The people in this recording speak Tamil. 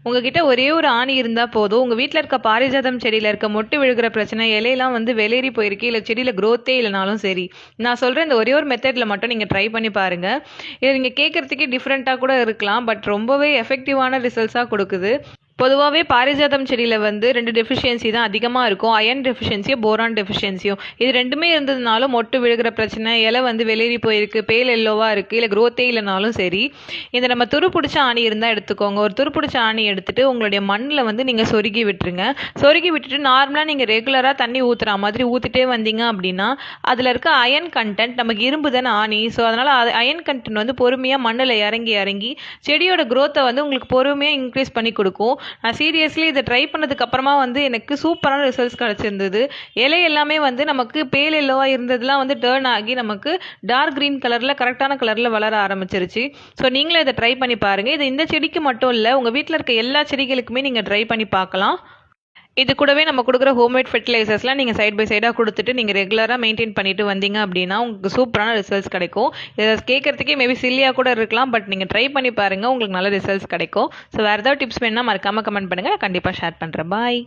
உங்ககிட்ட ஒரே ஒரு ஆணி இருந்தால் போதும். உங்கள் வீட்டில் இருக்க பாரிஜாதம் செடியில் இருக்க மொட்டு விழுகிற பிரச்சனை, இலையெல்லாம் வந்து வெளியேறி போயிருக்கு, இல்லை செடியில் க்ரோத்தே இல்லைனாலும் சரி, நான் சொல்கிற இந்த ஒரே ஒரு மெத்தடில் மட்டும் நீங்கள் ட்ரை பண்ணி பாருங்கள். இதை நீங்கள் கேட்குறதுக்கே டிஃப்ரெண்ட்டாக கூட இருக்கலாம், பட் ரொம்பவே எஃபெக்டிவான ரிசல்ட்ஸாக கொடுக்குது. பொதுவாகவே பாரிஜாதம் செடியில் வந்து 2 டெஃபிஷியன்சி தான் அதிகமாக இருக்கும். அயன் டெஃபிஷியன்சியும் போரான் டெஃபிஷியன்சியும். இது ரெண்டுமே இருந்ததுனாலும் மொட்டு விழுகிற பிரச்சனை, இலை வந்து வெளியேறி போயிருக்கு, பேல் எல்லோவாக இருக்குது, இல்லை க்ரோத்தே இல்லைனாலும் சரி, இந்த நம்ம துருப்பிடிச்ச ஆணி இருந்தால் எடுத்துக்கோங்க. ஒரு துருப்பிடிச்ச ஆணி எடுத்துகிட்டு உங்களுடைய மண்ணில் வந்து நீங்கள் சொருகி விட்டுருங்க. சொருகி விட்டுட்டு நார்மலாக நீங்கள் ரெகுலராக தண்ணி ஊற்றுற மாதிரி ஊற்றிட்டே வந்தீங்க அப்படின்னா அதில் இருக்க அயன் கண்டென்ட், நமக்கு இரும்பு தானே ஆணி, ஸோ அதனால் அயன் கண்டென்ட் வந்து பொறுமையாக மண்ணில் இறங்கி செடியோட க்ரோத்தை வந்து உங்களுக்கு பொறுமையாக இன்க்ரீஸ் பண்ணி கொடுக்கும். நான் சீரியஸ்லி இதை ட்ரை பண்ணதுக்கு அப்புறமா வந்து எனக்கு சூப்பரான ரிசல்ட்ஸ் கிடச்சிருந்தது. இலை எல்லாமே வந்து நமக்கு பேல் எல்லோவாக இருந்ததுலாம் வந்து டேர்ன் ஆகி நமக்கு டார்க் க்ரீன் கலரில் கரெக்டான கலரில் வளர ஆரம்பிச்சிருச்சு. ஸோ நீங்களும் இதை ட்ரை பண்ணி பாருங்கள். இது இந்த செடிக்கு மட்டும் இல்லை, உங்கள் வீட்டில் இருக்க எல்லா செடிகளுக்குமே நீங்கள் ட்ரை பண்ணி பார்க்கலாம். இது கூடவே நம்ம கொடுக்குற ஹோம்மேட் ஃபெர்டிலைசர்ஸ்லாம் நீங்கள் சைட் பை சைடாக கொடுத்துட்டு நீங்கள் ரெகுலராக மெயின்டைன் பண்ணிட்டு வந்தீங்க அப்படின்னா உங்களுக்கு சூப்பரான ரிசல்ட்ஸ் கிடைக்கும். இதை கேட்குறதுக்கே மேபி சில்லியாக கூட இருக்கலாம், பட் நீங்கள் ட்ரை பண்ணி பாருங்கள், உங்களுக்கு நல்ல ரிசல்ட்ஸ் கிடைக்கும். ஸோ வேறு ஏதாவது டிப்ஸ் வேணுன்னா மறக்காமல் கமெண்ட் பண்ணுங்கள், நான் கண்டிப்பாக ஷேர் பண்ணுறேன். பாய்.